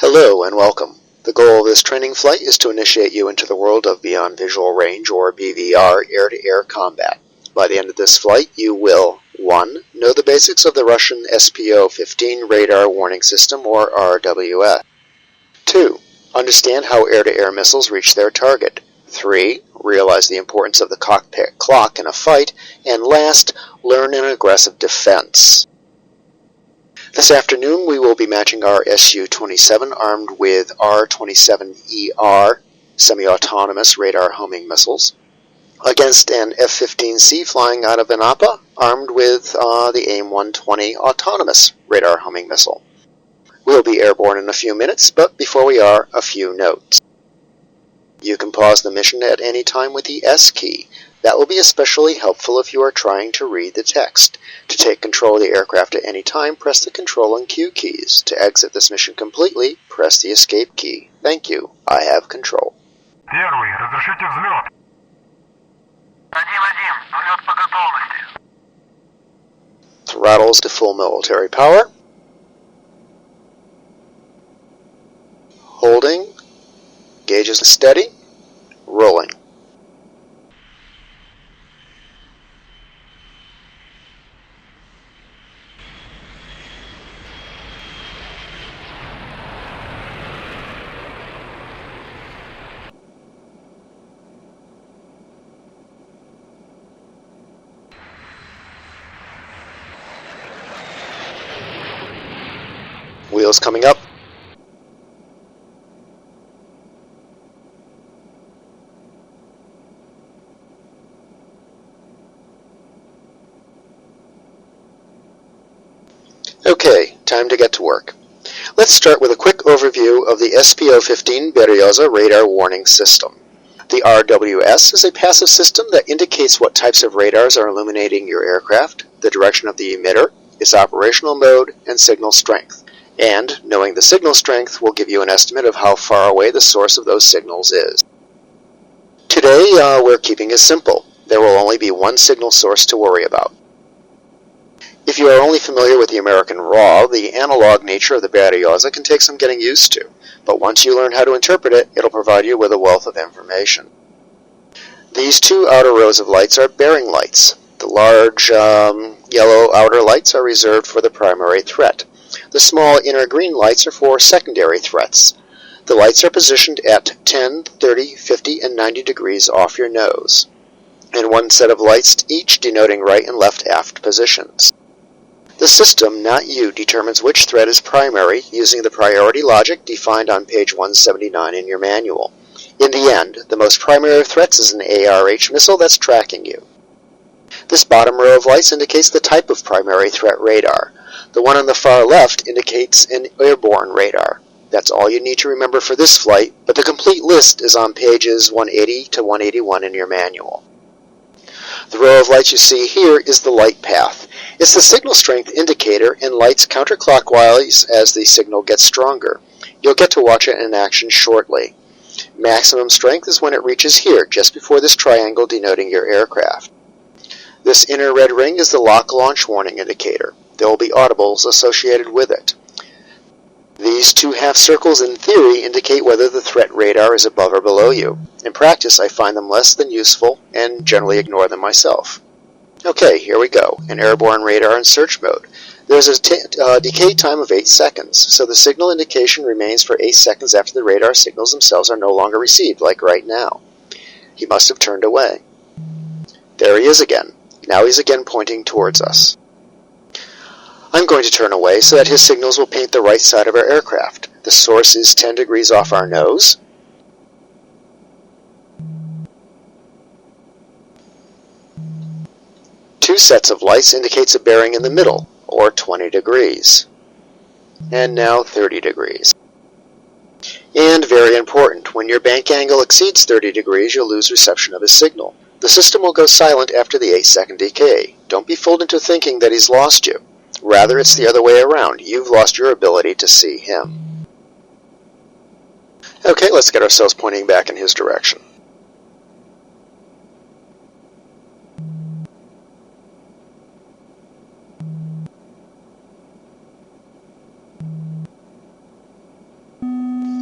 Hello and welcome. The goal of this training flight is to initiate you into the world of Beyond Visual Range, or BVR, air-to-air combat. By the end of this flight, you will 1. Know the basics of the Russian SPO-15 Radar Warning System, or RWS. 2. Understand how air-to-air missiles reach their target. 3. Realize the importance of the cockpit clock in a fight. And last, learn an aggressive defense. This afternoon we will be matching our Su-27 armed with R-27ER semi-autonomous radar homing missiles against an F-15C flying out of Anapa armed with the AIM-120 autonomous radar homing missile. We'll be airborne in a few minutes, but before we are, a few notes. You can pause the mission at any time with the S key. That will be especially helpful if you are trying to read the text. To take control of the aircraft at any time, press the Control and Q keys. To exit this mission completely, press the Escape key. Thank you. I have control. Первый, разрешите взлет. 1-1, взлет по готовности. Throttles to full military power. Holding. Gauges steady. Rolling. Wheels coming up. Okay, time to get to work. Let's start with a quick overview of the SPO-15 Berioza radar warning system. The RWS is a passive system that indicates what types of radars are illuminating your aircraft, the direction of the emitter, its operational mode, and signal strength. And knowing the signal strength will give you an estimate of how far away the source of those signals is. Today, we're keeping it simple. There will only be one signal source to worry about. If you are only familiar with the American RAW, the analog nature of the Berioza can take some getting used to, but once you learn how to interpret it, it'll provide you with a wealth of information. These two outer rows of lights are bearing lights. The large yellow outer lights are reserved for the primary threat. The small inner green lights are for secondary threats. The lights are positioned at 10, 30, 50, and 90 degrees off your nose, and one set of lights each denoting right and left aft positions. The system, not you, determines which threat is primary using the priority logic defined on page 179 in your manual. In the end, the most primary of threats is an ARH missile that's tracking you. This bottom row of lights indicates the type of primary threat radar. The one on the far left indicates an airborne radar. That's all you need to remember for this flight, but the complete list is on pages 180 to 181 in your manual. The row of lights you see here is the light path. It's the signal strength indicator and lights counterclockwise as the signal gets stronger. You'll get to watch it in action shortly. Maximum strength is when it reaches here, just before this triangle denoting your aircraft. This inner red ring is the lock launch warning indicator. There will be audibles associated with it. These two half circles in theory indicate whether the threat radar is above or below you. In practice, I find them less than useful and generally ignore them myself. Okay, here we go. An airborne radar in search mode. There's a decay time of 8 seconds, so the signal indication remains for 8 seconds after the radar signals themselves are no longer received, like right now. He must have turned away. There he is again. Now he's again pointing towards us. I'm going to turn away so that his signals will paint the right side of our aircraft. The source is 10 degrees off our nose. Two sets of lights indicates a bearing in the middle, or 20 degrees. And now 30 degrees. And very important, when your bank angle exceeds 30 degrees, you'll lose reception of his signal. The system will go silent after the 8-second decay. Don't be fooled into thinking that he's lost you. Rather, it's the other way around. You've lost your ability to see him. Okay, let's get ourselves pointing back in his direction.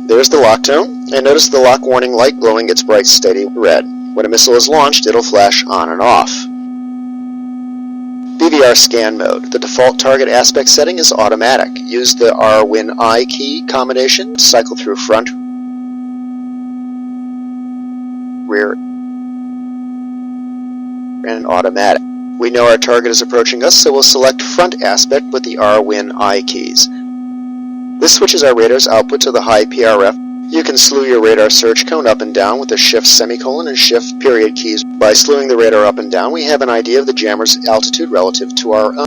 There's the lock tone, and notice the lock warning light glowing its bright steady red. When a missile is launched, it'll flash on and off. BVR scan mode. The default target aspect setting is automatic. Use the R-Win-I key combination to cycle through front, rear, and automatic. We know our target is approaching us, so we'll select front aspect with the R-Win-I keys. This switches our radar's output to the high PRF. You can slew your radar surge cone up and down with the shift semicolon and shift period keys. By slewing the radar up and down, we have an idea of the jammer's altitude relative to our own.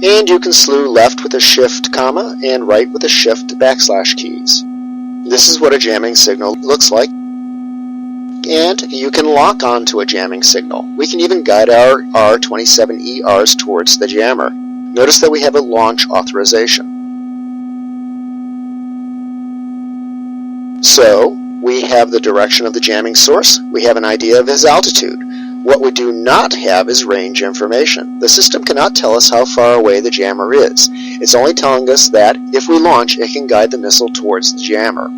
And you can slew left with a shift comma and right with a shift backslash keys. This is what a jamming signal looks like. And you can lock onto a jamming signal. We can even guide our R27ERs towards the jammer. Notice that we have a launch authorization. So, we have the direction of the jamming source. We have an idea of his altitude. What we do not have is range information. The system cannot tell us how far away the jammer is. It's only telling us that if we launch, it can guide the missile towards the jammer.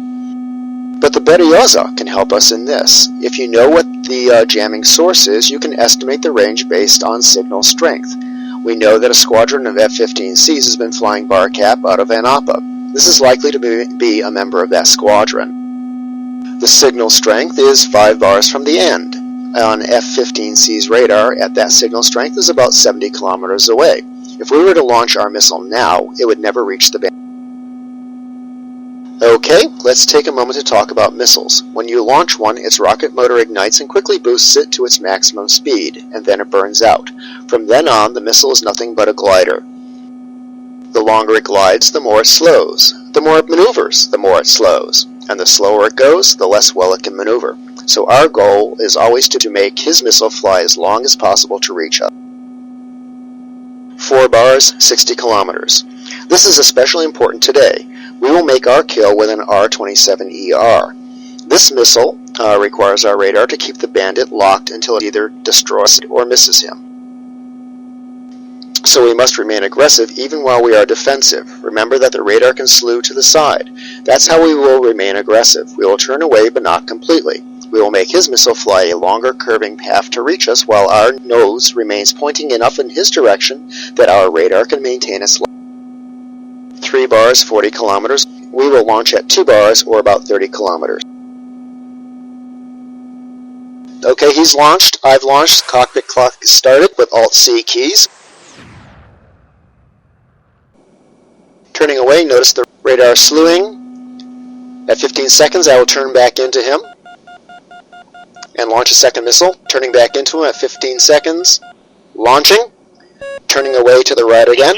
But the Berioza can help us in this. If you know what the jamming source is, you can estimate the range based on signal strength. We know that a squadron of F-15Cs has been flying BARCAP out of Anapa. This is likely to be a member of that squadron. The signal strength is 5 bars from the end. On F-15C's radar, at that signal strength is about 70 kilometers away. If we were to launch our missile now, it would never reach the band. Okay, let's take a moment to talk about missiles. When you launch one, its rocket motor ignites and quickly boosts it to its maximum speed, and then it burns out. From then on, the missile is nothing but a glider. The longer it glides, the more it slows. The more it maneuvers, the more it slows. And the slower it goes, the less well it can maneuver. So our goal is always to make his missile fly as long as possible to reach us. 4 bars, 60 kilometers. This is especially important today. We will make our kill with an R-27ER. This missile requires our radar to keep the bandit locked until it either destroys or misses him. So we must remain aggressive even while we are defensive. Remember that the radar can slew to the side. That's how we will remain aggressive. We will turn away but not completely. We will make his missile fly a longer curving path to reach us while our nose remains pointing enough in his direction that our radar can maintain its line. 3 bars, 40 kilometers. We will launch at 2 bars or about 30 kilometers. Okay, he's launched. I've launched. Cockpit clock is started with Alt-C keys. Turning away, notice the radar slewing. At 15 seconds, I will turn back into him and launch a second missile. Turning back into him at 15 seconds. Launching. Turning away to the right again.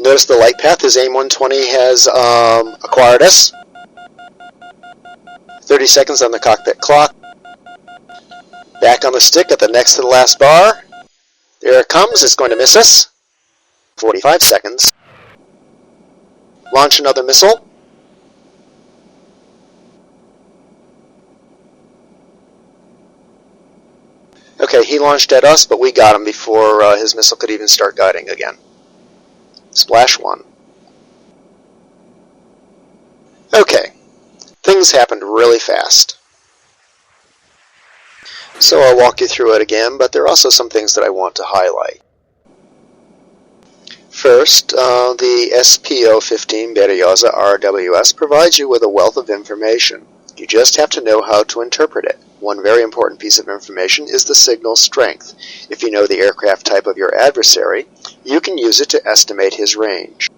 Notice the light path his AIM-120 has acquired us. 30 seconds on the cockpit clock. Back on the stick at the next to the last bar. There it comes. It's going to miss us. 45 seconds. Launch another missile. Okay, he launched at us, but we got him before his missile could even start guiding again. Splash 1. Okay, things happened really fast. So I'll walk you through it again, but there are also some things that I want to highlight. First, the SPO-15 Berioza RWS provides you with a wealth of information. You just have to know how to interpret it. One very important piece of information is the signal strength. If you know the aircraft type of your adversary, you can use it to estimate his range.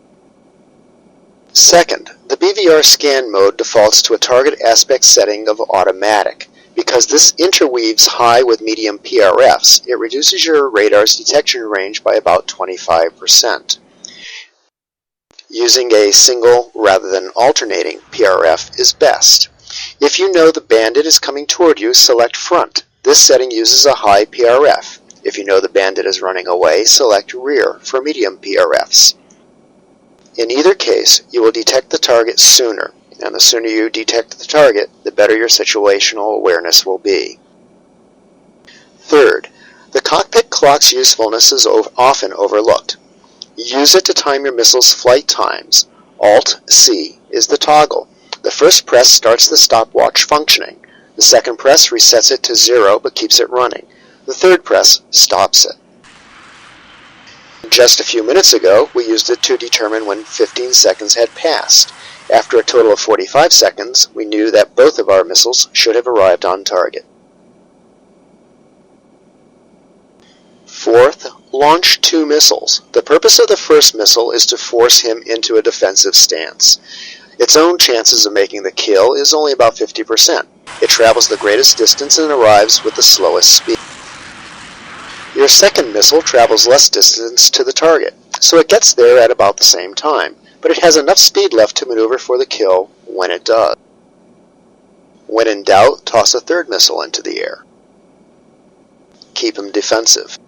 Second, the BVR scan mode defaults to a target aspect setting of automatic. Because this interweaves high with medium PRFs, it reduces your radar's detection range by about 25%. Using a single rather than alternating PRF is best. If you know the bandit is coming toward you, select front. This setting uses a high PRF. If you know the bandit is running away, select rear for medium PRFs. In either case, you will detect the target sooner, and the sooner you detect the target, the better your situational awareness will be. Third, The cockpit clock's usefulness is often overlooked. Use it to time your missile's flight times. Alt-C is the toggle. The first press starts the stopwatch functioning. The second press resets it to 0 but keeps it running. The third press stops it. Just a few minutes ago, we used it to determine when 15 seconds had passed. After a total of 45 seconds, we knew that both of our missiles should have arrived on target. Fourth, launch 2 missiles. The purpose of the first missile is to force him into a defensive stance. Its own chances of making the kill is only about 50%. It travels the greatest distance and arrives with the slowest speed. Your second missile travels less distance to the target, so it gets there at about the same time, but it has enough speed left to maneuver for the kill when it does. When in doubt, toss a third missile into the air. Keep him defensive.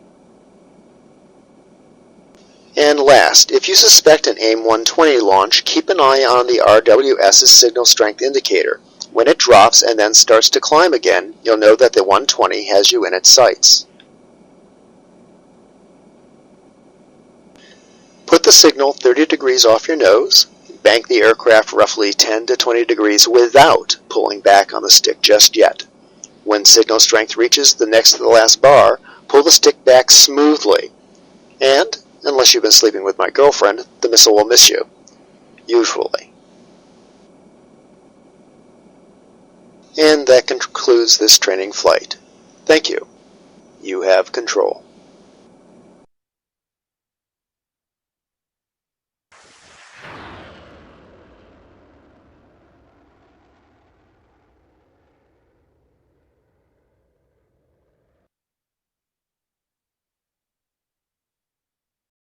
And last, if you suspect an AIM-120 launch, keep an eye on the RWS's signal strength indicator. When it drops and then starts to climb again, you'll know that the 120 has you in its sights. Put the signal 30 degrees off your nose. Bank the aircraft roughly 10 to 20 degrees without pulling back on the stick just yet. When signal strength reaches the next to the last bar, pull the stick back smoothly. And, unless you've been sleeping with my girlfriend, the missile will miss you. Usually. And that concludes this training flight. Thank you. You have control.